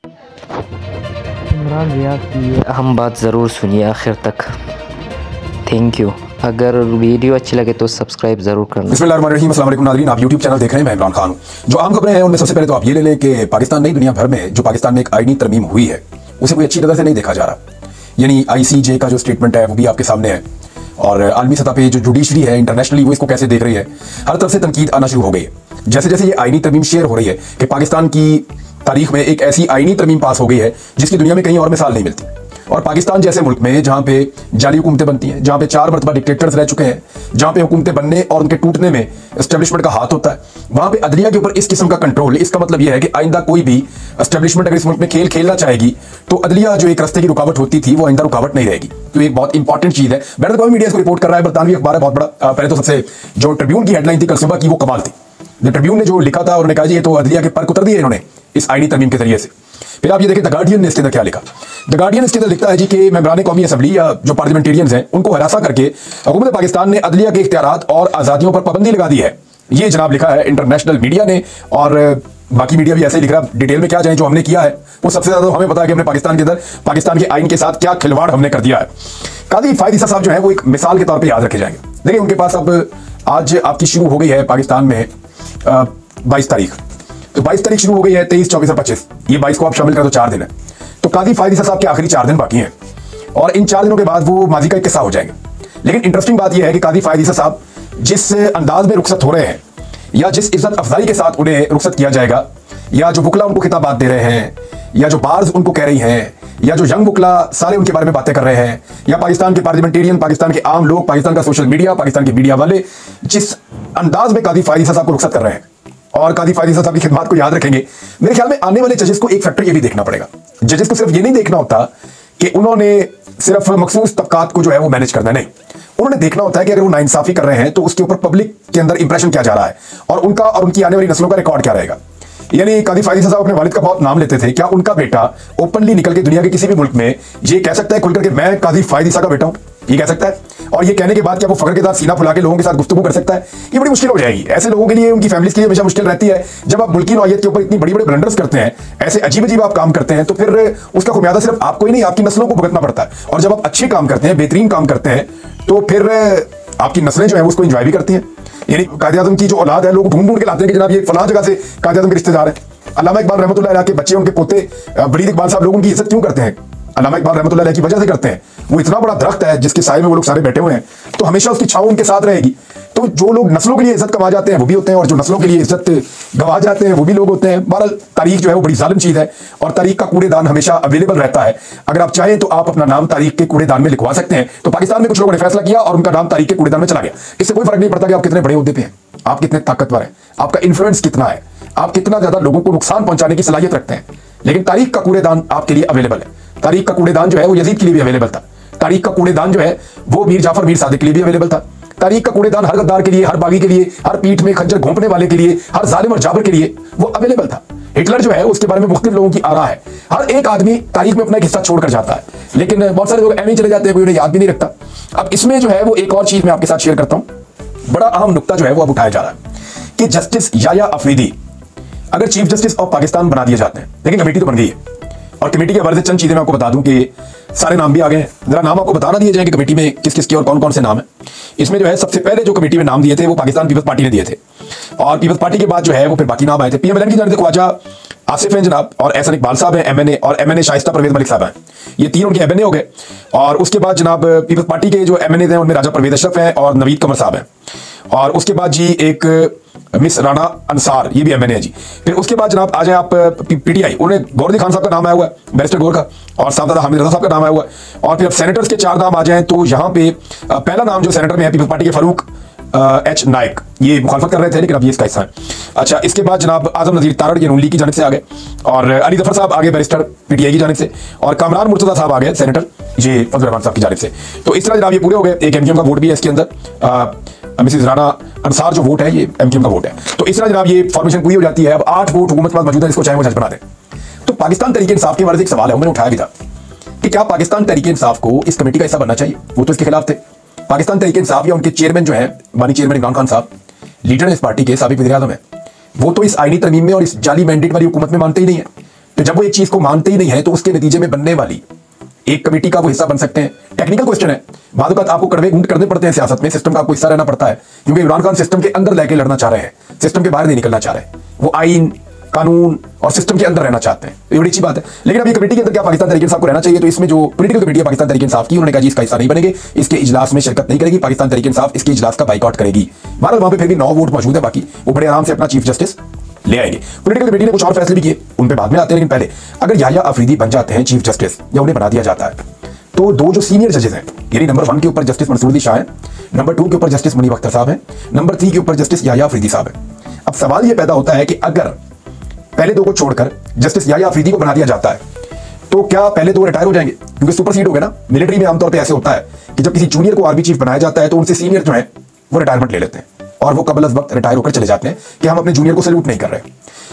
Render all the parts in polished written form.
इमरान रियाज की ये अहम बात ज़रूर सुनिए आखिर तक। Thank you. अगर वीडियो अच्छी लगे तो सब्सक्राइब ज़रूर करना। बिस्मिल्लाहिर्रहमानिर्रहीम। अस्सलाम वालेकुम नाज़रीन, आप यूट्यूब चैनल देख रहे हैं, मैं इमरान खान हूं। जो आम खबरें हैं उनमें सबसे पहले तो आप ये ले लें कि पाकिस्तान नहीं, दुनिया भर में जो पाकिस्तान में एक आईनी तरमीम हुई है उसे कोई अच्छी नज़र से नहीं देखा जा रहा। यानी ICJ का जो स्टेटमेंट है वो भी आपके सामने है, और आलमी सतह पे जो जुडिशरी है इंटरनेशनली वो इसको कैसे देख रही है, हर तरफ से तनकीद आना शुरू हो गई है। जैसे जैसे ये आईनी तरमीम शेयर हो रही है कि पाकिस्तान की तारीख में एक ऐसी आईनी तरमीम पास हो गई है जिसकी दुनिया में कहीं और मिसाल नहीं मिलती। और पाकिस्तान जैसे मुल्क में जहां पे जाली हुकूमतें बनती हैं, जहां पे 4 मरतबा डिक्टेटर्स रह चुके हैं, जहां पे हुकूमतें बनने और उनके टूटने में एस्टेब्लिशमेंट का हाथ होता है, वहां पे अदलिया के ऊपर इस किस्म का कंट्रोल, इसका मतलब यह है कि आइंदा कोई भी एस्टेब्लिशमेंट अगर इस मुल्क में खेल खेलना चाहेगी तो अदलिया जो एक रास्ते की रुकावट होती थी वो आइंदा रुकावट नहीं रहेगी। तो एक बहुत इंपॉर्टेंट चीज है। बैन अल-अक़वामी मीडिया इसको रिपोर्ट कर रहा है, बरतानवी अखबार है बहुत बड़ा। पहले तो सबसे जो ट्रिब्यून की हेडलाइन थी कल सुबह की वो कमाल थी। ट्रिब्यून ने जो लिखा था उन्होंने कहा जी ये तो अदलिया के पर उतर दिए इन्होंने इस आईनी तरमीम के जरिए से। फिर आप ये देखें द गार्डियन ने इसके अंदर क्या लिखा। द गार्डियन इसके अंदर लिखता है जी कि मेंबरान कौमी असम्बली या जो पार्लियामेंटेरियंस हैं उनको हरासा करके हुकूमत पाकिस्तान ने अदलिया के इख्तियारात और आज़ादियों पर पाबंदी लगा दी है। ये जनाब लिखा है इंटरनेशनल मीडिया ने, और बाकी मीडिया भी ऐसे ही लिख रहा है। डिटेल में क्या जाए जो हमने किया है वो सबसे ज्यादा तो हमें पता है कि हमने पाकिस्तान के अंदर पाकिस्तान के आइन के साथ क्या खिलवाड़ हमने कर दिया है। काजी फायद ईसा साहब जो है वो एक मिसाल के तौर पर याद रखे जाएंगे। देखिए उनके पास अब आज आपकी शुरू हो गई है पाकिस्तान में 22 तारीख, तो 22 तारीख शुरू हो गई है, 23, 24 और 25, ये 22 को आप शामिल कर दो 4 दिन है। तो काजी फायद ईसा साहब के आखिरी 4 दिन बाकी हैं और इन 4 दिनों के बाद वो माजी का एक किस्सा हो जाएंगे। लेकिन इंटरेस्टिंग बात यह है कि काजी फायद ईसा साहब जिस अंदाज में रुखसत हो रहे हैं या जिस इज्जत अफजाई के साथ उन्हें रुखसत किया जाएगा, या जो बुकला उनको खिताबात दे रहे हैं, या जो बार्स उनको कह रही हैं, या जो यंग बुकला सारे उनके बारे में बातें कर रहे हैं, या पाकिस्तान के पार्लियामेंटेरियन, पाकिस्तान के आम लोग, पाकिस्तान का सोशल मीडिया, पाकिस्तान के मीडिया वाले जिस अंदाज में काजी फायद ईसा साहब को रुखसत कर रहे हैं और काजी फायद ईसा साहब की खिदमत को याद रखेंगे, मेरे ख्याल में आने वाले जजेस को एक फैक्टर ये भी देखना पड़ेगा। जजेस को सिर्फ ये नहीं देखना होता कि उन्होंने सिर्फ मखसूस तबकात को जो है वो मैनेज करना, नहीं, उन्होंने देखना होता है कि अगर वो नाइंसाफी कर रहे हैं तो उसके ऊपर पब्लिक के अंदर इंप्रेशन क्या जा रहा है और उनका और उनकी आने वाली नस्लों का रिकॉर्ड क्या रहेगा। यानी काजी फायद ईसा साहब अपने वालिद का बहुत नाम लेते थे, क्या उनका बेटा ओपनली निकल के दुनिया के किसी भी मुल्क में ये कह सकता है खुलकर के मैं काजी फायद ईसा का बेटा हूं? ये कह सकता है? और ये कहने के बाद क्या वो फख्र के साथ सीना फुला के लोगों के साथ गुफ्तगू कर सकता है? ये बड़ी मुश्किल हो जाएगी। ऐसे लोगों के लिए, उनकी फैमिलीज के लिए हमेशा मुश्किल रहती है जब आप मुल्की नौयत के ऊपर इतनी बड़ी बड़ी ब्लंडर्स करते हैं, ऐसे अजीब अजीब आप काम करते हैं, तो फिर उसका खुमियादा सिर्फ आपको ही नहीं आपकी नस्लों को भुगतना पड़ता है। और जब आप अच्छे काम करते हैं, बेहतरीन काम करते हैं, तो फिर आपकी नस्लें जो है उसको एंजॉय भी करती हैं। यानी कायद आज़म की जो औलाद है लोग ढूंढ ढूंढ के लाते हैं कि जनाब ये फलां जगह से कायद आज़म के रिश्तेदार हैं। अल्लामा इकबाल रहमतुल्लाह अलैह के बच्चे, उनके पोते वलीद इकबाल साहब, लोग उनकी इज्जत क्यों करते हैं? अल्लामा इकबाल रहमतुल्लाह अलैह की वजह से करते हैं। वो इतना बड़ा दरख्त है जिसके साए में वो लोग सारे बैठे हुए हैं, तो हमेशा उसकी छांव उनके साथ रहेगी। तो जो लोग नस्लों के लिए इज्जत कमा जाते हैं वो भी होते हैं, और जो नस्लों के लिए इज्जत गवा जाते हैं वो भी लोग होते हैं। बहरहाल तारीख जो है वो बड़ी जालिम चीज़ है और तारीख का कूड़ेदान हमेशा अवेलेबल रहता है। अगर आप चाहें तो आप अपना नाम तारीख के कूड़ेदान में लिखवा सकते हैं। तो पाकिस्तान में कुछ लोगों ने फैसला किया और उनका नाम तारीख के कूड़ेदान में चला गया। इससे कोई फर्क नहीं पड़ता कि आप कितने बड़े ओहदे पे हैं, आप कितने ताकतवर हैं, आपका इन्फ्लुएंस कितना है, आप कितना ज्यादा लोगों को नुकसान पहुंचाने की सलाहियत रखते हैं। लेकिन तारीख का कूड़ेदान आपके लिए अवेलेबल है। तारीख का कूड़ेदान जो है वो यजीद के लिए भी अवेलेबल था। तारीख का कूड़ेदान जो है वो मीर जाफर मीर सादिक के लिए भी अवेलेबल था। तारीख का कूड़ेदान हर गद्दार के लिए, हर बागी के लिए, हर पीठ में खंजर घोंपने वाले के लिए, हर जालिम और जाबर के लिए वो अवेलेबल था। हिटलर जो है उसके बारे में मुख्तलिफ लोगों की आरा है। हर एक आदमी तारीख में अपना एक हिस्सा छोड़कर जाता है, लेकिन बहुत सारे लोग ऐसे चले जाते हैं, कोई उन्हें याद भी नहीं रखता। अब इसमें जो है वो एक और चीज मैं आपके साथ शेयर करता हूं। बड़ा अहम नुक्ता जो है वो अब उठाया जा रहा है कि जस्टिस याया अफरीदी अगर चीफ जस्टिस ऑफ पाकिस्तान बना दिए जाते हैं, लेकिन कमेटी तो बन गई है और कमेटी के हवाले से चंद चीजें मैं आपको बता दूं कि सारे नाम भी आ गए हैं। जरा नाम आपको बताना दिए जाएंगे कमेटी में किस किस के और कौन कौन से नाम है। इसमें जो है सबसे पहले जो कमेटी में नाम दिए थे वो पाकिस्तान पीपल्स पार्टी ने दिए थे, और पीपल्स पार्टी के बाद जो है वो फिर बाकी नाम आए थे। PMLN की जानिब से ख्वाजा आसिफ हैं जनाब, और एहसन इकबाल साहब हैं MNA, और MNA शाइस्ता परवेज मलिक साहब हैं। ये 3 उनके MNA हो गए। और उसके बाद जनाब पीपल्स पार्टी के जो MNA हैं उनमें राजा परवेज अशरफ हैं और नवीद कमर साहब हैं। और उसके बाद जी एक मिस राना अंसार, ये भी MNA है जी। फिर उसके बाद जनाब आ जाए आप PTI, उन्हें गौर खान साहब का नाम आया हुआ है, बैरिस्टर गौर का, और साहबजादा हामिद रजा साहब का नाम आया हुआ है। और फिर अब सेनेटर्स के 4 नाम आ जाएं तो यहाँ पे पहला नाम जो सेनेटर में है पीपल्स पार्टी के फारूक H नायक, ये मुखालफत कर रहे थे लेकिन अब ये इसका हिस्सा है। अच्छा, इसके बाद जनाब आजम नजीर तारड़ ये नून लीग की जानिब से आ गए, और अली जफर साहब आगे बैरिस्टर PTI की जानिब से, और कामरान मुर्तजा साहब आ गए सेनेटर ये फजल रहमान साहब की जानिब से। तो इस तरह जनाब ये पूरे हो गए। एक MKM का वोट भी है इसके अंदर, मिसेस राना अंसार जो वोट है ये MKM का वोट है। तो इस तरह जनाब ये फॉर्मेशन पूरी हो जाती है। अब 8 वोट हुकूमत के पास मौजूद है, इसको चाहे वो जज बना दे। तो पाकिस्तान तहरीक इंसाफ के बारे में एक सवाल है, मैंने उठाया भी था कि क्या पाकिस्तान तहरीक इंसाफ को इस कमेटी का हिस्सा बनना चाहिए? वो तो इसके खिलाफ थे। पाकिस्तान तहरीक इंसाफ या उनके चेयरमैन जो है मानी चेयरमैन इमरान खान साहब, लीडर इस पार्टी के, साबिक वज़ीर आज़म है, वो तो इस आईनी तरमीम में और इस जाली मैंडेट वाली हुकूमत में मानते ही नहीं है। तो जब वो एक चीज को मानते ही नहीं है तो उसके नतीजे में बनने वाली एक कमेटी का वो हिस्सा बन सकते हैं। टेक्निकल क्वेश्चन है, बाद वक्त आपको कड़वे घूंट करने पड़ते हैं सियासत में, सिस्टम का आपको हिस्सा रहना पड़ता है, क्योंकि इमरान खान सिस्टम के अंदर लेके लड़ना चाह रहे हैं, सिस्टम के बाहर नहीं निकलना चाह रहे। वो आइन कानून और सिस्टम के अंदर रहना चाहते हैं, ये बड़ी अच्छी बात है। लेकिन अभी कमेटी के अंदर क्या पाकिस्तान तहरीक इंसाफ को रहना चाहिए? तो इसमें जो पॉलिटिकल कमेटी है पाकिस्तान तहरीक इंसाफ की, उन्होंने कहा जी इसका हिस्सा नहीं बनेंगे, इसके इजलास में शिरकत नहीं करेगी, पाकिस्तान तहरीक इंसाफ इसके इजलास का बाइकआउट करेगी। बहरहाल वहां पे फिर भी 9 वोट मौजूद है, बाकी वो बड़े आराम से अपना चीफ जस्टिस ले आएंगे। पॉलिटिकल कमेटी ने कुछ और फैसले भी किए, उन पे बाद में आते हैं, लेकिन पहले अगर याह्या अफरीदी बन जाते हैं चीफ जस्टिस या उन्हें बना दिया जाता है, तो 2 जो सीनियर जजेस हैं, यानी नंबर 1 के ऊपर जस्टिस मंसूर दी शाह है, नंबर 2 के ऊपर जस्टिस मुनीब अख्तर साहब हैं, नंबर 3 के ऊपर जस्टिस याह्या अफरीदी साहब हैं। अब सवाल यह पैदा होता है कि अगर पहले 2 को छोड़कर जस्टिस याह्या अफरीदी को बना दिया जाता है तो क्या पहले 2 रिटायर हो जाएंगे? क्योंकि सुपरसीड हो गए ना। मिलिट्री में आमतौर पर ऐसे होता है कि जब किसी जूनियर को आर्मी चीफ बनाया जाता है तो उनसे सीनियर जो है वो रिटायरमेंट ले लेते हैं और वो कबल अज़ वक्त रिटायर होकर चले जाते हैं कि हम अपने जूनियर को सैल्यूट नहीं कर रहे।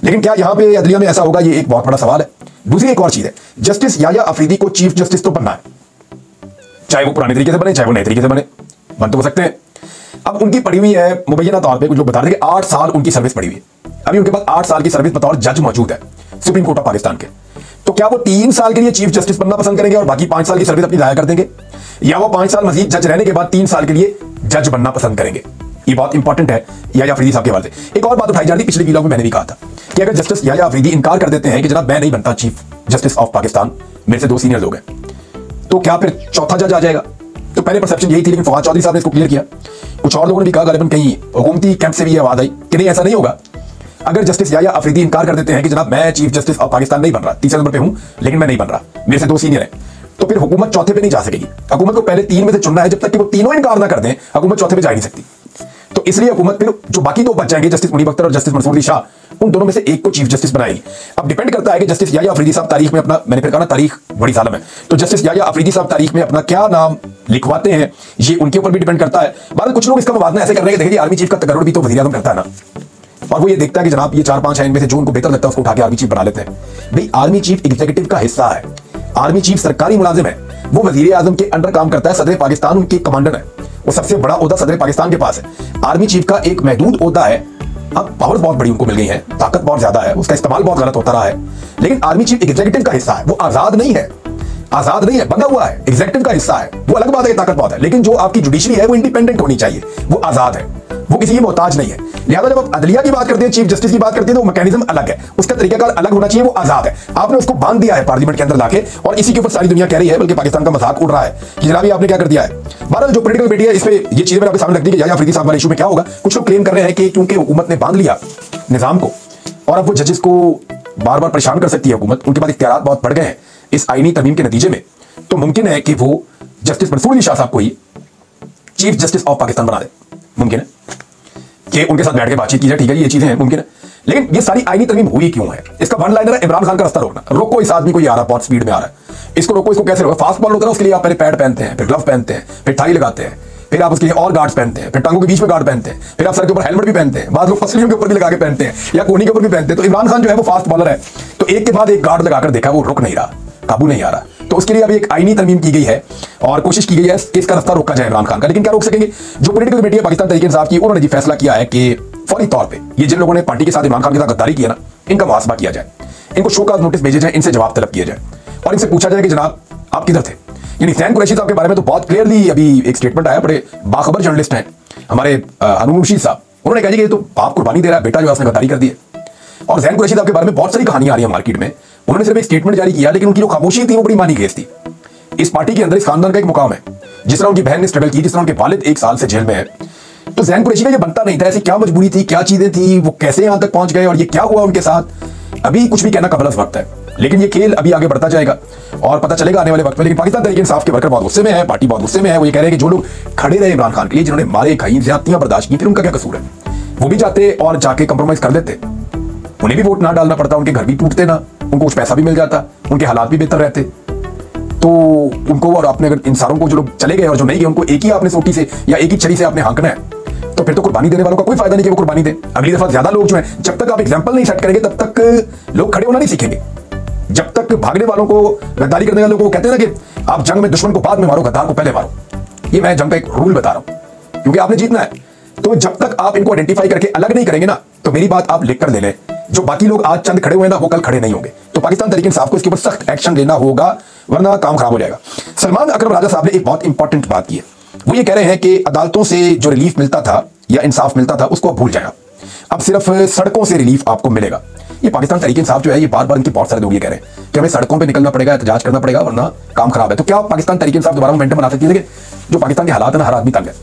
लेकिन क्या यहां पे अदलिया में ऐसा होगा? ये एक बहुत बड़ा सवाल है। दूसरी एक और चीज है, जस्टिस याह्या अफरीदी को चीफ जस्टिस तो बनना है, चाहे वो पुराने तरीके से बने चाहे वो नए तरीके से बन तो हो सकते हैं। अब उनकी पड़ी हुई है मुबैना तौर पे, कुछ लोग बता रहे हैं कि 8 साल उनकी सर्विस पड़ी हुई है। अभी उनके पास 8 साल की सर्विस बतौर जज मौजूद है सुप्रीम कोर्ट ऑफ पाकिस्तान के। तो क्या वो 3 साल के लिए चीफ जस्टिस बनना पसंद करेंगे और बाकी 5 साल की सर्विस अपनी जाया कर देंगे, या वो 5 साल मजीद जज रहने के बाद 3 साल के लिए जज बनना पसंद करेंगे? ये बहुत इंपॉर्टेंट है याह्या अफरीदी साहब के हवाले से। एक और बात उठाई जा रही थी, पिछले वीडियो में मैंने भी कहा था कि अगर जस्टिस याह्या अफरीदी इनकार कर देते हैं कि जनाब मैं नहीं बनता चीफ जस्टिस ऑफ पाकिस्तान, मेरे से 2 सीनियर लोग हैं, तो क्या फिर चौथा जज आ जाएगा? तो पहले परसेप्शन यही थी, लेकिन फवाद चौधरी साहब ने इसको क्लियर किया। कुछ और लोगों ने भी कहा, गालिबन कहीं हुकूमती कैंप से भी ये आवाज आई कि नहीं ऐसा नहीं होगा। अगर जस्टिस याह्या अफरीदी इनकार कर देते हैं कि जनाब मैं चीफ जस्टिस ऑफ पाकिस्तान नहीं बन रहा, 3 नंबर पे हूं लेकिन मैं नहीं बन रहा, मेरे से 2 सीनियर हैं, तो फिर हुकूमत चौथे पे नहीं जा सकेगी। हुकूमत को पहले 3 में से चुनना है, जब तक कि वो तीनों इनकार ना कर दें हुकूमत चौथे पे जा ही नहीं सकती। तो इसलिए हुकूमत फिर जो बाकी 2 बच जाएंगे, जस्टिस मुनीब अख्तर और जस्टिस मंसूर दी शाह, उन दोनों में से एक को चीफ जस्टिस बनाएगी। अब डिपेंड करता है कि जस्टिस याह्या अफरीदी साहब तारीख में अपना, मैंने फिर कहा ना तारीख बड़ी सालम है, तो जस्टिस याह्या अफरीदी साहब तारीख में अपना क्या नाम लिखवाते हैं ये उनके ऊपर भी डिपेंड करता है। बाद कुछ लोग इसका मुवाजना ऐसे कर रहे हैं, देखिए आर्मी चीफ का तकर्रुर भी तो वज़ीर आज़म करता है ना, और वो ये देखता है कि जनाब ये 4-5 है, इनमें से जो उनको बेहतर लगता है उसको उठा के आर्मी चीफ बना लेते हैं। भाई आर्मी चीफ एग्जीक्यूटिव का हिस्सा है, आर्मी चीफ सरकारी मुलाजिम है, वो वज़ीर आज़म के अंडर काम करता है, सदर पाकिस्तान उनके कमांडर है, वो सबसे बड़ा ओहदा सदर पाकिस्तान के पास है। आर्मी चीफ का एक महदूद ओहदा है, अब पावर बहुत बड़ी उनको मिल गई है, ताकत बहुत ज्यादा है, उसका इस्तेमाल बहुत गलत होता रहा है, लेकिन आर्मी चीफ एग्जीक्यूटिव का हिस्सा है, वो आजाद नहीं है, बंधा हुआ है, एग्जीक्यूटिव का हिस्सा है। वो अलग बात है, ताकत बहुत है, लेकिन जो आपकी जुडिशरी है वो इंडिपेंडेंट होनी चाहिए, वो आजाद है, वो किसी की मोहताज नहीं है। लिहाजा जब आप अदलिया की बात करते हैं, चीफ जस्टिस की बात करते हैं, तो मैकेनिज्म अलग है, उसका तरीकाकार अलग होना चाहिए, वो आजाद है। आपने उसको बांध दिया है पार्लियामेंट के अंदर लाके, और इसी के ऊपर सारी दुनिया कह रही है, बल्कि पाकिस्तान का मजाक उड़ रहा है कि जनाब आपने क्या कर दिया है। बहरहाल जो पॉलिटिकल कमेटी है, इस पे ये चीजें मेरे आपके सामने रखती है कि याह्या अफरीदी साहब वाले इशू में क्या होगा। कुछ लोग क्लेम कर रहे हैं कि क्योंकि हुकूमत ने बांध लिया निजाम को और अब वो जजेस को बार बार परेशान कर सकती है हुकूमत, उनके पास इख्तियारात बहुत बढ़ गए हैं इस आईनी तरमीम के नतीजे में, तो मुमकिन है कि वो जस्टिस मंसूर दी शाह साहब को ही चीफ जस्टिस ऑफ पाकिस्तान बना दे। मुमकिन है कि उनके साथ बैठ के बातचीत की जाए, ठीक है ये चीजें हैं, मुमकिन है। लेकिन ये सारी आईनी तरमीम हुई क्यों है? इसका वन लाइनर है इमरान खान का रास्ता रोकना। रोको इस आदमी को, ये आ रहा बहुत स्पीड में आ रहा है, इसको रोको, इसको कैसे रोको? फास्ट बॉल होता है ना, उसके लिए आप पहले पैड पहनते हैं, फिर ग्लव पहनते हैं, फिर टाई लगाते हैं, फिर आप उसके लिए और गार्ड्स पहनते हैं, फिर टांगों के बीच में गार्ड पहनते हैं, फिर आप सर के ऊपर हेलमेट भी पहनते हैं, बाद लोग पसलियों के ऊपर भी लगा के पहनते हैं या कोहनी के ऊपर भी पहनते हैं। तो इमरान खान जो है वो फास्ट बॉलर है, तो एक के बाद एक गार्ड लगाकर देखा, वो रुक नहीं रहा, काबू नहीं आ रहा। तो उसके लिए अभी एक आईनी तरमीम की गई है और कोशिश की गई है कि इसका रास्ता रोका जाए इमरान खान का। लेकिन क्या रोक सकेंगे? जो पॉलिटिकल कमेटी है पाकिस्तान तहरीक इंसाफ की, उन्होंने जी फैसला किया है कि फौरी तौर पे ये जिन लोगों ने पार्टी के साथ इमरान खान के साथ गद्दारी किया ना, इनका मुहासबा किया जाए, इनको शो काज नोटिस भेजे जाए, इनसे जवाब तलब किया जाए और इनसे पूछा जाए कि जनाब आप किधर थे। यानी ज़ैन कुरैशी साहब के बारे में तो बहुत क्लियरली अभी एक स्टेटमेंट आया, बड़े बाखबर जर्नलिस्ट हैं हमारे हारून रशीद साहब, उन्होंने कहा कि ये तो बाप कुर्बानी दे रहा है, बेटा जो उसने गद्दारी कर दी है। और ज़ैन कुरैशी साहब के बारे में बहुत सारी कहानियां आ रही है मार्केट में, उन्होंने सिर्फ एक स्टेटमेंट जारी किया, लेकिन उनकी जो खामोशी थी वो बड़ी मानी खेज थी। इस पार्टी के अंदर इस खानदान का एक मुकाम है, जिस तरह उनकी बहन ने स्ट्रगल की, जिस तरह उनके वालिद 1 साल से जेल में है, तो ज़ैन कुरैशी का ये बनता नहीं था। ऐसी क्या मजबूरी थी, क्या चीजें थी, वो कैसे यहां तक पहुंच गए और ये क्या हुआ उनके साथ, अभी कुछ भी कहना कबल अज़ वक्त है। लेकिन ये खेल अभी आगे बढ़ता जाएगा और पता चलेगा आने वाले वक्त में। लेकिन पाकिस्तान तहरीक इंसाफ के वर्कर बहुत गुस्से में है, पार्टी बहुत गुस्से में है। वो ये कह रहे हैं कि जो लोग खड़े रहे इमरान खान के लिए, जिन्होंने मारे खाई ज्यादतियां बर्दाश्त की, फिर उनका क्या कसूर है? वो भी जाते और जाके कंप्रोमाइज कर लेते, उन्हें भी वोट ना डालना पड़ता, उनके घर भी टूटते ना, उनको कुछ पैसा भी मिल जाता, उनके हालात भी बेहतर रहते। तो उनको और आपने अगर इन सारों को जो लोग चले गए और जो नहीं गए, उनको एक ही आपने सोटी से या एक ही छड़ी से आपने हाँकना है, तो फिर तो कुर्बानी देने वालों का कोई फायदा नहीं कि वो कुर्बानी दें। अगली दफा ज्यादा लोग जो हैं, जब तक आप एग्जांपल नहीं सेट करेंगे तब तक लोग खड़े होना नहीं सीखेंगे। जब तक भागने वालों को, गद्दारी करने वालों को कहते हैं ना कि आप जंग में दुश्मन को बाद में मारो, गद्दार को पहले मारो, ये मैं जंग का एक रूल बता रहा हूं, क्योंकि आपने जीतना है। तो जब तक आप इनको आइडेंटिफाई करके अलग नहीं करेंगे ना, तो मेरी बात आप लिख कर ले लें जो बाकी लोग आज चंद खड़े हुए हैं ना, वो कल खड़े नहीं होंगे। तो पाकिस्तान तहरीक इंसाफ को इसके ऊपर सख्त एक्शन लेना होगा, वरना काम खराब हो जाएगा। सलमान अकरम राजा साहब ने एक बहुत इंपॉर्टेंट बात की है। वो ये कह रहे हैं कि अदालतों से जो रिलीफ मिलता था या इंसाफ मिलता था, उसको अब भूल जाएगा, अब सिर्फ सड़कों से रिलीफ आपको मिलेगा। ये पाकिस्तान तहरीक इंसाफ जो है, ये बार बार इनके बहुत सारे लोग ये कह रहे हैं कि हमें सड़कों पे निकलना पड़ेगा, एहतजाज करना पड़ेगा, वरना काम खराब है। तो क्या पाकिस्तान तहरीक इंसाफ दोबारा मोमेंटम बना सकती है? देखिए, जो पाकिस्तान के हालात है ना, हर आदमी तंग है,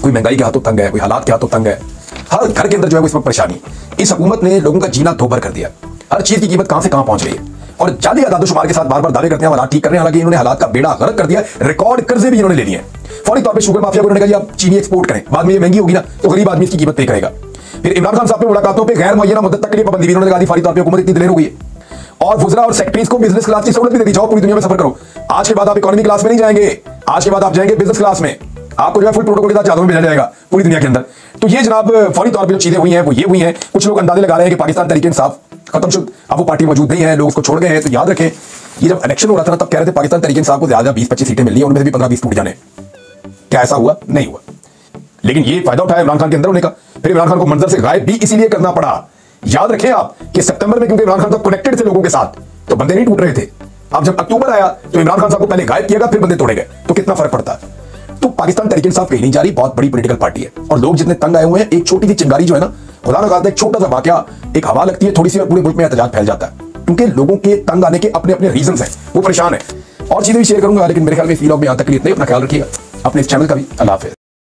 कोई महंगाई के हाथों तंग है, कोई हालात के हाथों तंग है, हर घर के अंदर जो है वो इस वक्त परेशानी। इस हुकूमत ने लोगों का जीना दोभर कर दिया, हर चीज की कीमत कहां से कहां पहुंच रही है, और जाली आदादोशुमार के साथ बार बार दावे करते हैं हालात ठीक कर रहे हैं, हालांकि इन्होंने हालात का बेड़ा गर्क कर दिया। रिकॉर्ड कर्जे भी इन्होंने ले लिए। फौरी तौर पर शुगर माफिया को उन्होंने कहा आप चीनी एक्सपोर्ट करें, बाद में ये महंगी होगी ना तो गरीब आदमी इसकी कीमत तय करेगा। फिर इमरान खान साहब पे मुलाकातों पे गैर मुअय्यना मुद्दत तक के लिए पाबंदी भी इन्होंने लगा दी। फौरी तौर पर हुकूमत इतनी दिलेर हो गई है, और वुज़रा और सेक्रेटरीज को बिजनेस क्लास की सहूलत भी दे दी, जाओ पूरी दुनिया में सफर करो। आज के बाद आप इकोनॉमी क्लास में नहीं जाएंगे, आज के बाद आप जाएंगे बिजनेस क्लास में, आपको जो है फुल प्रोटोकॉल के साथ चादरों में भेजा जाएगा पूरी दुनिया के अंदर। तो ये जनाब फौरी तौर पर जो चीजें हुई हैं वो ये हुई हैं। कुछ लोग अंदाजे लगा रहे हैं कि पाकिस्तान तहरीक इंसाफ खत्म शुद्ध, अब वो पार्टी मौजूद नहीं है, लोग उसको छोड़ गए हैं। तो याद रखें, ये जब इलेक्शन हो रहा था ना, तब कह रहे थे पाकिस्तान तहरीक इंसाफ को ज्यादा 20-25 सीटें मिलनी है, उनमें से भी 15-20 टूट जाने। क्या ऐसा हुआ? नहीं हुआ। लेकिन ये फायदा उठाया इमरान खान के अंदर होने का, फिर इमरान खान को मंजर से गायब भी इसीलिए करना पड़ा। याद रखें आप कि सितंबर में क्योंकि इमरान खान साहब कनेक्टेड थे लोगों के साथ, तो बंदे नहीं टूट रहे थे। अब जब अक्टूबर आया तो इमरान खान साहब को पहले गायब किया गया, फिर बंदे तोड़े गए, तो कितना फर्क पड़ता है। तो पाकिस्तान तहरीक इंसाफ कहीं नहीं जा रही, बहुत बड़ी पॉलिटिकल पार्टी है, और लोग जितने तंग आए हुए हैं, एक छोटी सी चिंगारी जो है ना, खुदा ना खास्ता एक छोटा सा वाकया, एक हवा लगती है थोड़ी सी, और पूरे मुल्क में एहतजाज फैल जाता है, क्योंकि लोगों के तंग आने के अपने अपने रीजंस हैं, वो परेशान है। और चीजें भी शेयर करूंगा, लेकिन मेरे ख्याल में इस व्लॉग में यहां तक के लिए इतना ही। अपना ख्याल रखिएगा, अपने इस चैनल का भी। अल्लाह हाफिज़।